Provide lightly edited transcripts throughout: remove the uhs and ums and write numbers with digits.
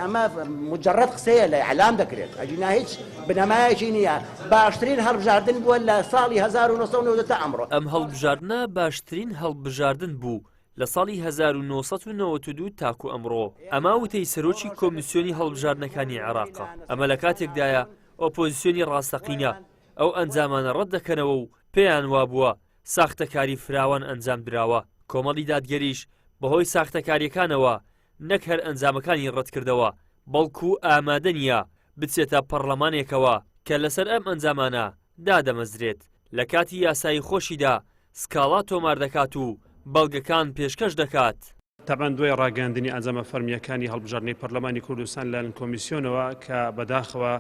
ئەمە مجرد قسەیە لە ئەعلام دەکرێت ئەجینا هیچ بنەمایەکی نییە. باشترین هەڵبژاردن بووە لە ساڵی 1990 تا ئەمڕۆ. ئەم هەڵبژاردنە باشترین هەڵبژاردن بوو لە ساڵی 1992 تاکو ئەمڕۆ. ئەما وتەی سەرۆکی کۆمیسیۆنی هەڵبژاردنەکانی عێراقە. ئەمە لە کاتێکدایە ئۆپۆزیسیۆنی ڕاستەقینە ئەو ئەنجامانە ڕەت دەکەنەوە و پێیان وابووە ساختەکاری فراوان ئەنجام درراوە. کۆمەڵی دادگەریش بەهۆی ساختەکاریەکانەوە نەک هەر ئەنجامەکانی ڕەتکردەوە بەڵکو ئامادە نییە بچێتە پەرلەمانێکەوە کە لەسەر ئەم ئەنجامانە دادەمەزرێت. لە کاتی یاسایی خۆشیدا سکاڵا تۆمار دەکات و بەڵگەکان پێشکەش دەکات. تابان دوای ڕاگەاندنی ئەنجامە فەرمیەکانی هەڵبژاردنەی پەرلەمانی کوردستان لە کۆمیسیۆنەوە کە بەداخەوە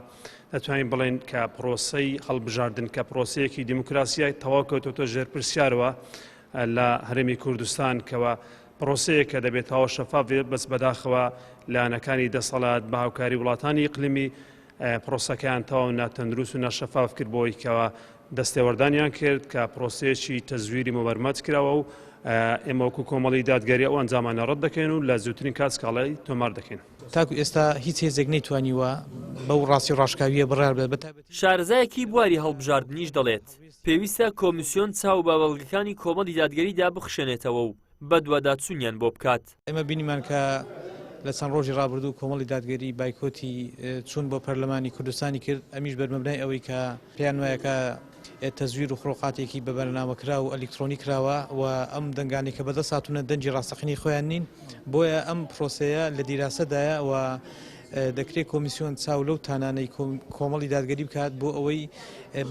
دەتوانین بڵێن کە پرۆسەی هەڵبژاردن کە پرۆسەیەکی دیموکراسیای تەواو کەوتۆتە ژێر پرسیارەوە لە هەرێمی کوردستان کەوە پرۆسەیە کە دەبێتەوە شەفاف بەس بەداخەوە لایەنەکانی دەسەڵات بە هاوکاری وڵاتانی ئیقلیمی پرۆسەکەیان تەواو ناتەندروست و ناشەفاف کرد بۆی کەوە دەستێوەردانیان کرد کە پرۆسەیەکی تەزویری مەبەرمەت کراوە و ئێمە وەکو کۆمەڵی دادگەری ئەو ئەنجامانە ڕەت دەکەین و لە زووترین کات سکاڵای تۆمار دەکەین. تاکو ئێستا هیچ هێزێک نەیتوانیوە بەو ڕاستی ڕاشکاویە بڕار بێت. شارەزایەکی بواری هەڵبژاردنیش دەڵێت پێویستە کۆمیسیۆن چاو بە بەڵگەکانی کۆمەڵی دادگەریدا بخشێنێتەوە و بەدواداچوونیان بۆ بکات. ئێمە بینیمان کە لە چەند ڕۆژی ڕابردوو کۆمەڵی دادگەری بایکۆتی چوون بۆ پەرلەمانی کوردستانی کرد. ئەمیش بەرمەبنای ئەوەی کە پێیان وایە کە تەزویر و خڕۆقاتێکی بە بەرنامەکرا و ئەلکترۆنی کراوە و ئەم دەنگانی کە بەدەست هاتوونە دەنجی ڕاستەقینی خۆیان نین بۆیە ئەم پرۆسەیە لە دیراسەدایە و دەکرێت کۆمیسیۆن چاو لەو تانانەی کۆمەڵی دادگەری بکات بۆ ئەوەی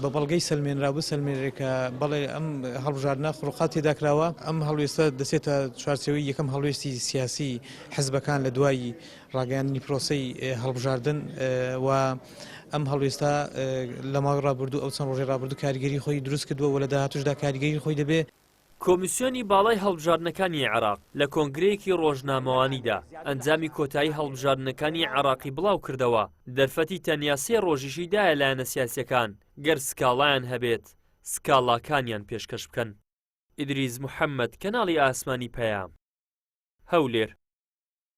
بە بەڵگەی سلمێنرا بسلمێنرێکە بەڵێ ئەم هەڵبژاردنە خڕۆقات تێداکراوە. ئەم هەڵوێستە دەچێتە چوارچێوەی یەکەم هەڵوێستی سیاسی حزبەکان لە دوایی ڕاگەیاندنی پرۆسەی هەڵبژاردن و ئەم هەڵوێستا لە ماوەی ڕابردوو ئەو چەند ڕۆژی ڕابردوو کاریگەری خۆی دروست کردووە و لە داهاتووشدا کاریگەری خۆی دەبێت. کۆمیسیۆنی باڵای هەڵبژاردنەکانی عێراق لە کۆنگرەیەکی ڕۆژنامەوانیدا ئەنجامی کۆتایی هەڵبژاردنەکانی عێراقی بڵاو کردەوە. دەرفەتی تەنیا 3 ڕۆژیشی دایە لایەنە سیاسیەکان گەر سکاڵایان هەبێت سکاڵاکانیان پێشکەش بکەن. ئیدریس محەممەد، کەناڵی ئاسمانی پەیام، هەولێر.